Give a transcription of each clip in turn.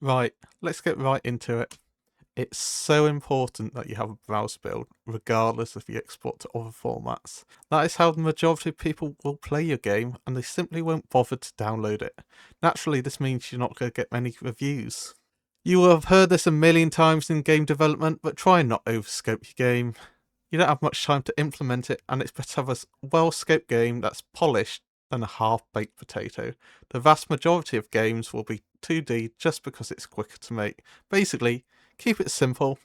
Right, let's get right into it. It's so important that you have a browser build, regardless if you export to other formats. That is how the majority of people will play your game, and they simply won't bother to download it. Naturally, this means you're not going to get many reviews. You will have heard this a million times in game development, but try and not overscope your game. You don't have much time to implement it, and it's better to have a well-scoped game that's polished than a half-baked potato. The vast majority of games will be 2D just because it's quicker to make. Basically, keep it simple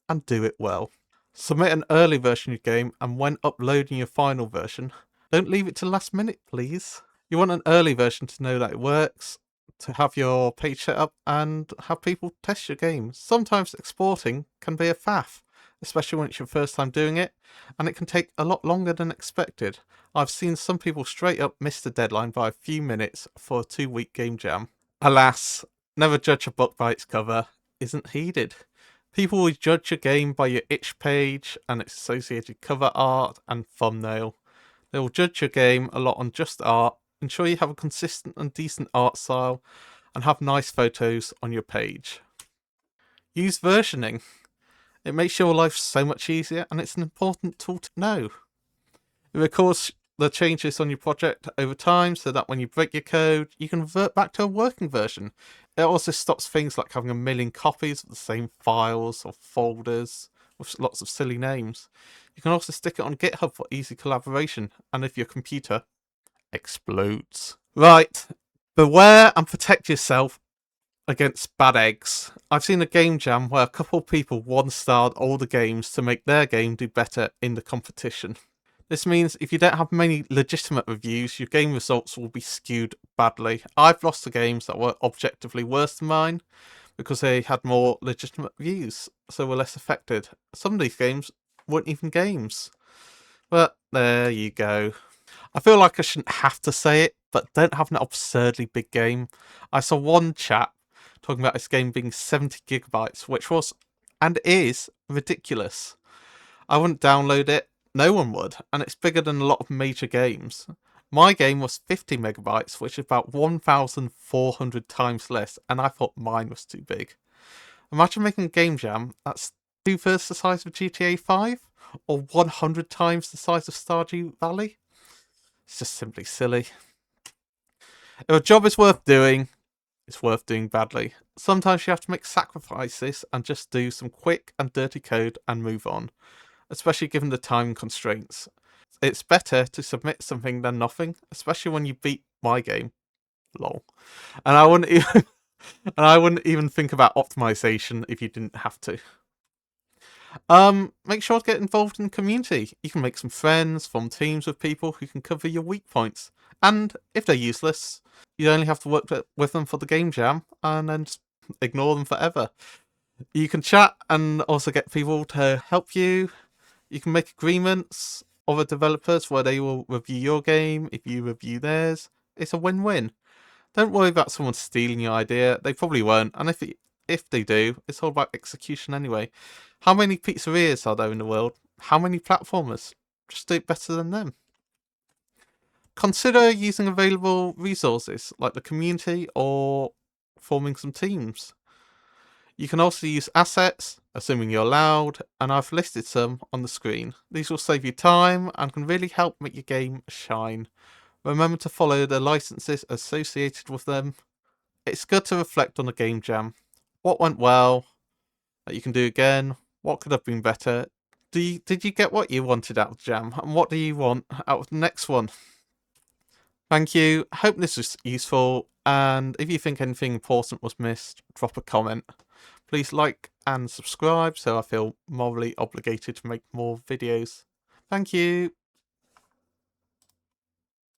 and do it well. Submit an early version of your game, and when uploading your final version, don't leave it to last minute, please. You want an early version to know that it works, to have your page set up, and have people test your game. Sometimes exporting can be a faff, especially when it's your first time doing it, and it can take a lot longer than expected. I've seen some people straight up miss the deadline by a few minutes for a 2-week game jam. Alas, never judge a book by its cover isn't heeded. People will judge your game by your itch page and its associated cover art and thumbnail. They will judge your game a lot on just art. Ensure you have a consistent and decent art style and have nice photos on your page. Use versioning. It makes your life so much easier, and it's an important tool to know. It records the changes on your project over time so that when you break your code, you can revert back to a working version. It also stops things like having a million copies of the same files or folders with lots of silly names. You can also stick it on GitHub for easy collaboration, and if your computer explodes. Right, beware and protect yourself against bad eggs. I've seen a game jam where a couple of people one-starred all the games to make their game do better in the competition. This means if you don't have many legitimate reviews, your game results will be skewed badly. I've lost to games that were objectively worse than mine because they had more legitimate reviews, so were less affected. Some of these games weren't even games. But there you go. I feel like I shouldn't have to say it, but don't have an absurdly big game. I saw one chap talking about this game being 70 gigabytes, which was, and is, ridiculous. I wouldn't download it, no one would, and it's bigger than a lot of major games. My game was 50 megabytes, which is about 1,400 times less, and I thought mine was too big. Imagine making a game jam that's 2/3 the size of GTA 5, or 100 times the size of Stardew Valley. It's just simply silly. If a job is worth doing, it's worth doing badly. Sometimes you have to make sacrifices and just do some quick and dirty code and move on, especially given the time constraints. It's better to submit something than nothing, especially when you beat my game. Lol. And I wouldn't even think about optimization if you didn't have to. Make sure to get involved in the community. You can make some friends, form teams with people who can cover your weak points. And if they're useless, you only have to work with them for the game jam and then just ignore them forever. You can chat and also get people to help you. You can make agreements with other developers where they will review your game if you review theirs. It's a win-win. Don't worry about someone stealing your idea. They probably won't. And if they do, it's all about execution anyway. How many pizzerias are there in the world? How many platformers? Just do it better than them. Consider using available resources like the community or forming some teams. You can also use assets, assuming you're allowed, and I've listed some on the screen. These will save you time and can really help make your game shine. Remember to follow the licenses associated with them. It's good to reflect on the game jam. What went well that you can do again? What could have been better? Did you get what you wanted out of the jam? And what do you want out of the next one? Thank you. Hope this was useful. And if you think anything important was missed, drop a comment. Please like and subscribe so I feel morally obligated to make more videos. Thank you.